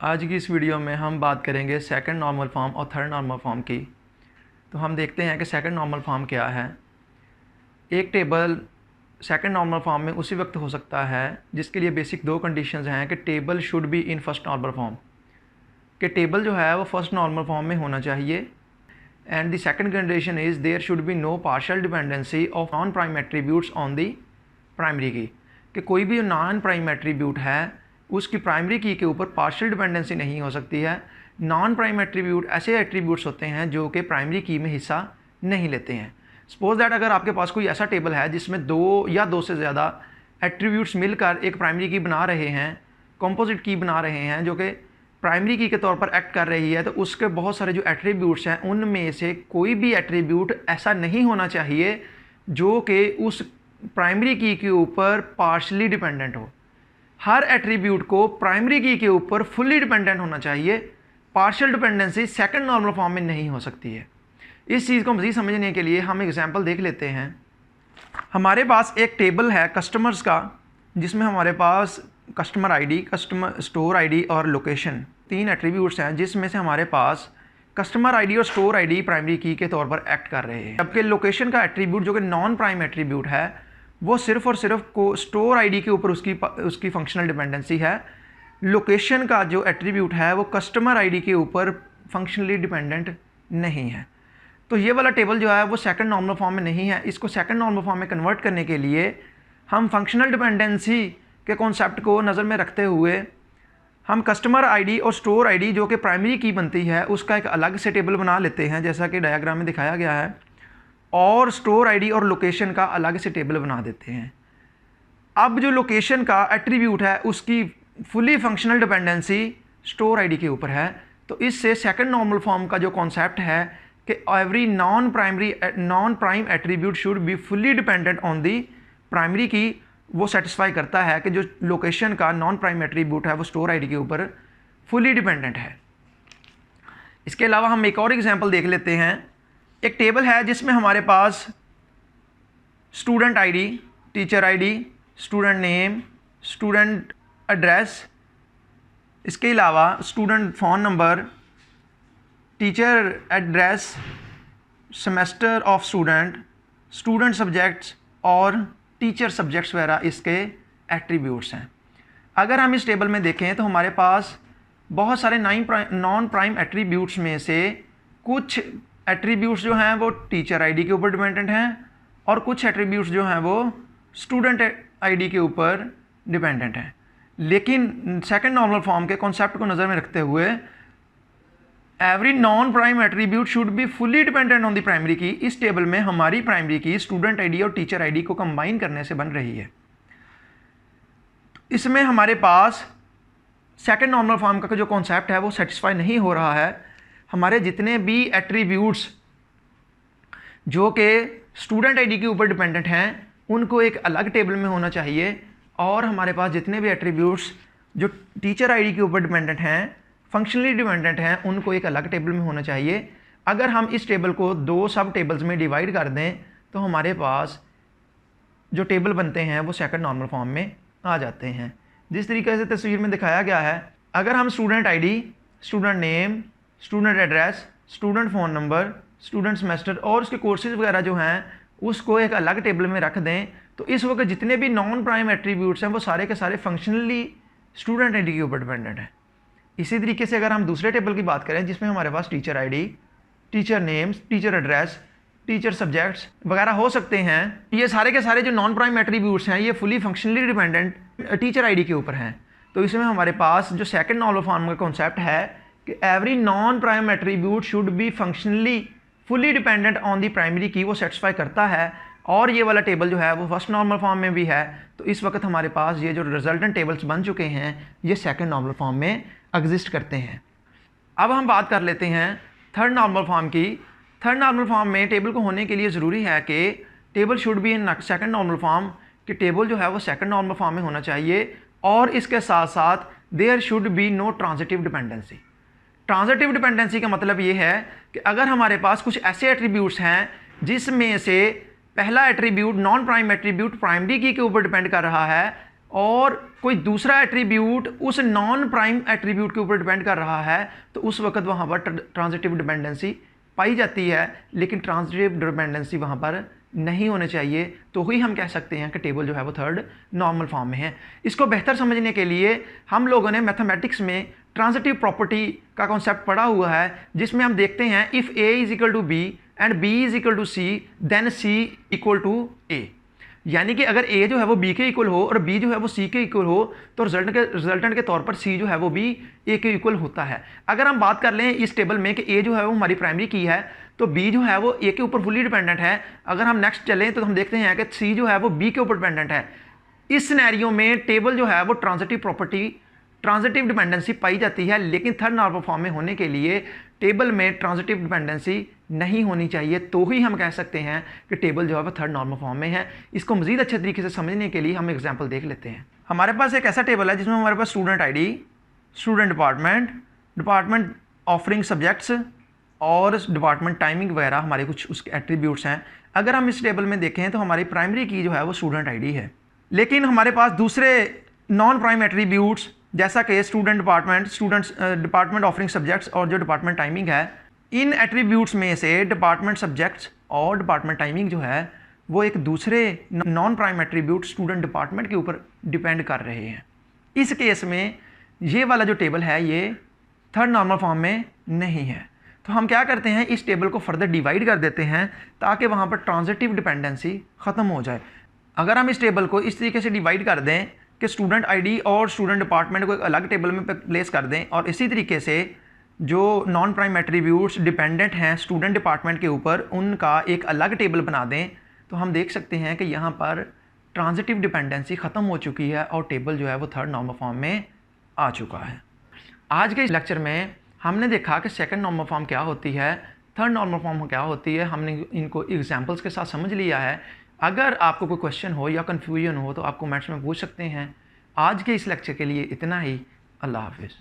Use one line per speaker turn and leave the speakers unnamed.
आज की इस वीडियो में हम बात करेंगे सेकंड नॉर्मल फॉर्म और थर्ड नॉर्मल फॉर्म की। तो हम देखते हैं कि सेकंड नॉर्मल फॉर्म क्या है। एक टेबल सेकंड नॉर्मल फॉर्म में उसी वक्त हो सकता है जिसके लिए बेसिक दो कंडीशंस हैं कि table should be in first normal form, कि टेबल जो है वो फर्स्ट नॉर्मल फॉर्म में होना चाहिए। And the second condition is there should be no partial dependency of non prime attributes on the primary key, कि कोई भी नॉन प्राइम एट्रीब्यूट है उसकी प्राइमरी की के ऊपर पार्शियल डिपेंडेंसी नहीं हो सकती है। नॉन प्राइम एट्रीब्यूट ऐसे एट्रीब्यूट्स होते हैं जो कि प्राइमरी की में हिस्सा नहीं लेते हैं। सपोज दैट अगर आपके पास कोई ऐसा टेबल है जिसमें दो या दो से ज़्यादा एट्रीब्यूट्स मिलकर एक प्राइमरी की बना रहे हैं, कंपोजिट की बना रहे हैं जो कि प्राइमरी की के तौर पर एक्ट कर रही है, तो उसके बहुत सारे जो एट्रीब्यूट्स हैं उनमें से कोई भी एट्रीब्यूट ऐसा नहीं होना चाहिए जो कि उस प्राइमरी की के ऊपर पार्शली डिपेंडेंट हो। हर एट्रीब्यूट को प्राइमरी की के ऊपर फुल्ली डिपेंडेंट होना चाहिए। Partial dependency second normal form में नहीं हो सकती है। इस चीज़ को मज़ीद समझने के लिए हम एग्जांपल देख लेते हैं। हमारे पास एक टेबल है कस्टमर्स का, जिसमें हमारे पास customer ID, customer store ID और लोकेशन, तीन एट्रीब्यूट्स हैं जिसमें से हमारे पास कस्टमर आईडी और स्टोर आईडी प्राइमरी की के तौर पर एक्ट कर रहे हैं। जबकि लोकेशन का एट्रीब्यूट जो कि नॉन प्राइम एट्रीब्यूट है वो सिर्फ और सिर्फ को स्टोर आईडी के ऊपर उसकी फंक्शनल डिपेंडेंसी है। लोकेशन का जो एट्रीब्यूट है वो कस्टमर आईडी के ऊपर फंक्शनली डिपेंडेंट नहीं है। तो ये वाला टेबल जो है वो सेकंड नॉर्मल फॉर्म में नहीं है। इसको सेकंड नॉर्मल फॉर्म में कन्वर्ट करने के लिए हम फंक्शनल डिपेंडेंसी के कॉन्सेप्ट को नज़र में रखते हुए हम कस्टमर आईडी और स्टोर आईडी जो कि प्राइमरी की बनती है उसका एक अलग से टेबल बना लेते हैं, जैसा कि डायग्राम में दिखाया गया है, और स्टोर आईडी और लोकेशन का अलग से टेबल बना देते हैं। अब जो लोकेशन का एट्रीब्यूट है उसकी fully functional dependency store ID के ऊपर है। तो इससे सेकंड नॉर्मल फॉर्म का जो कॉन्सेप्ट है कि every non prime attribute should be fully dependent on the primary की, वो सेटिस्फाई करता है कि जो लोकेशन का नॉन प्राइम एट्रीब्यूट है वो स्टोर आईडी के ऊपर फुली डिपेंडेंट है। इसके अलावा हम एक और एग्जाम्पल देख लेते हैं। एक टेबल है जिसमें हमारे पास student ID, teacher ID, student name, student address, इसके अलावा student phone number, teacher address, semester of student, student subjects और टीचर सब्जेक्ट्स वगैरह इसके एट्रीब्यूट्स हैं। अगर हम इस टेबल में देखें तो हमारे पास बहुत सारे नॉन प्राइम एट्रीब्यूट्स में से कुछ एट्रीब्यूट्स जो हैं वो टीचर आईडी के ऊपर डिपेंडेंट हैं और कुछ एट्रीब्यूट्स जो हैं वो स्टूडेंट आईडी के ऊपर डिपेंडेंट हैं। लेकिन सेकंड नॉर्मल फॉर्म के कॉन्सेप्ट को नज़र में रखते हुए every non prime attribute should be fully dependent on the primary की। इस टेबल में हमारी प्राइमरी की स्टूडेंट आईडी और टीचर आईडी को कंबाइन करने से बन रही है। इसमें हमारे पास सेकंड नॉर्मल फॉर्म का जो कॉन्सेप्ट है वो सेटिस्फाई नहीं हो रहा है। हमारे जितने भी एट्रीब्यूट्स जो कि स्टूडेंट आईडी के ऊपर डिपेंडेंट हैं उनको एक अलग टेबल में होना चाहिए, और हमारे पास जितने भी एट्रीब्यूट्स जो टीचर आईडी के ऊपर डिपेंडेंट हैं, फंक्शनली डिपेंडेंट हैं, उनको एक अलग टेबल में होना चाहिए। अगर हम इस टेबल को दो सब टेबल्स में डिवाइड कर दें तो हमारे पास जो टेबल बनते हैं वो सेकंड नॉर्मल फॉर्म में आ जाते हैं। जिस तरीके से तस्वीर में दिखाया गया है, अगर हम student ID, student name, student address, student phone number, student semester और उसके कोर्सेज वगैरह जो हैं उसको एक अलग टेबल में रख दें तो इस वक्त जितने भी नॉन प्राइम एट्रीब्यूट्स हैं वो सारे के सारे फंक्शनली स्टूडेंट आईडी के ऊपर डिपेंडेंट हैं। इसी तरीके से अगर हम दूसरे टेबल की बात करें जिसमें हमारे पास teacher ID, teacher names, teacher address, teacher subjects वगैरह हो सकते हैं, ये सारे के सारे जो नॉन प्राइम एट्रीब्यूट्स हैं ये fully functionally dependent teacher ID के ऊपर हैं। तो इसमें हमारे पास जो सेकंड नॉर्मल फॉर्म का कॉन्सेप्ट है कि every non prime attribute should be functionally fully dependent on the primary की, वो सेटिस्फाई करता है। और ये वाला टेबल जो है वो फर्स्ट नॉर्मल फॉर्म में भी है। तो इस वक्त हमारे पास ये जो रिजल्टेंट टेबल्स बन चुके हैं ये सेकंड नॉर्मल फॉर्म में एग्जिस्ट करते हैं। अब हम बात कर लेते हैं थर्ड नॉर्मल फॉर्म की। थर्ड नॉर्मल फॉर्म में टेबल को होने के लिए ज़रूरी है कि table should be in second normal form, कि टेबल जो है वो सेकंड नॉर्मल फॉर्म में होना चाहिए, और इसके साथ साथ there should be no transitive dependency. Transitive dependency का मतलब ये है कि अगर हमारे पास कुछ ऐसे एट्रीब्यूट्स हैं जिसमें से पहला attribute non prime attribute primary key के ऊपर डिपेंड कर रहा है और कोई दूसरा एट्रीब्यूट उस नॉन प्राइम एट्रीब्यूट के ऊपर डिपेंड कर रहा है तो उस वक्त वहाँ पर ट्रांजिटिव डिपेंडेंसी पाई जाती है, लेकिन ट्रांजिटिव डिपेंडेंसी वहाँ पर नहीं होने चाहिए, तो ही हम कह सकते हैं कि टेबल जो है वो थर्ड नॉर्मल फॉर्म में है। इसको बेहतर समझने के लिए हम लोगों ने मैथमेटिक्स में ट्रांजिटिव प्रॉपर्टी का कॉन्सेप्ट पढ़ा हुआ है, जिसमें हम देखते हैं if A is equal to B and B is equal to C then C equal to A. यानी कि अगर ए जो है वो बी के इक्वल हो और बी जो है वो सी के इक्वल हो तो रिजल्टेंट के तौर पर सी जो है वो भी ए के इक्वल होता है। अगर हम बात कर लें इस टेबल में कि ए जो है वो हमारी प्राइमरी की है तो बी जो है वो ए के ऊपर फुली डिपेंडेंट है। अगर हम नेक्स्ट चलें तो हम देखते हैं कि सी जो है वो बी के ऊपर डिपेंडेंट है। इस सिनेरियो में टेबल जो है वो ट्रांजिटिव प्रॉपर्टी ट्रांजिटिव डिपेंडेंसी पाई जाती है, लेकिन थर्ड नॉर्मल फॉर्म में होने के लिए टेबल में ट्रांजिटिव डिपेंडेंसी नहीं होनी चाहिए, तो ही हम कह सकते हैं कि टेबल जो है वो थर्ड नॉर्मल फॉर्म में है। इसको मज़ीद अच्छे तरीके से समझने के लिए हम एग्जांपल देख लेते हैं। हमारे पास एक ऐसा टेबल है जिसमें हमारे पास student ID, student department, department offering subjects और डिपार्टमेंट टाइमिंग वगैरह हमारे कुछ उसके एट्रीब्यूट्स हैं। अगर हम इस टेबल में देखें तो हमारी प्राइमरी की जो है वो स्टूडेंट आईडी है, लेकिन हमारे पास दूसरे नॉन प्राइम एट्रीब्यूट्स जैसा कि student department, students department offering subjects और जो डिपार्टमेंट टाइमिंग है, इन एट्रीब्यूट्स में से डिपार्टमेंट सब्जेक्ट्स और डिपार्टमेंट टाइमिंग जो है वो एक दूसरे non prime attribute student department के ऊपर डिपेंड कर रहे हैं। इस केस में ये वाला जो टेबल है ये थर्ड नॉर्मल फॉर्म में नहीं है, तो हम क्या करते हैं इस टेबल को फर्दर डिवाइड कर देते हैं ताकि वहाँ पर ट्रांजिटिव डिपेंडेंसी ख़त्म हो जाए। अगर हम इस टेबल को इस तरीके से डिवाइड कर दें कि स्टूडेंट आईडी और स्टूडेंट डिपार्टमेंट को एक अलग टेबल में प्लेस कर दें और इसी तरीके से जो नॉन प्राइम एट्रीब्यूट्स डिपेंडेंट हैं स्टूडेंट डिपार्टमेंट के ऊपर उनका एक अलग टेबल बना दें, तो हम देख सकते हैं कि यहाँ पर ट्रांजिटिव डिपेंडेंसी ख़त्म हो चुकी है और टेबल जो है वो थर्ड नॉर्मल फॉर्म में आ चुका है। आज के इस लेक्चर में हमने देखा कि सेकंड नॉर्मल फॉर्म क्या होती है, थर्ड नॉर्मल फॉर्म क्या होती है। हमने इनको एग्जांपल्स के साथ समझ लिया है। अगर आपको कोई क्वेश्चन हो या कन्फ्यूजन हो तो आप कमेंट्स में पूछ सकते हैं। आज के इस लेक्चर के लिए इतना ही। अल्लाह हाफिज़।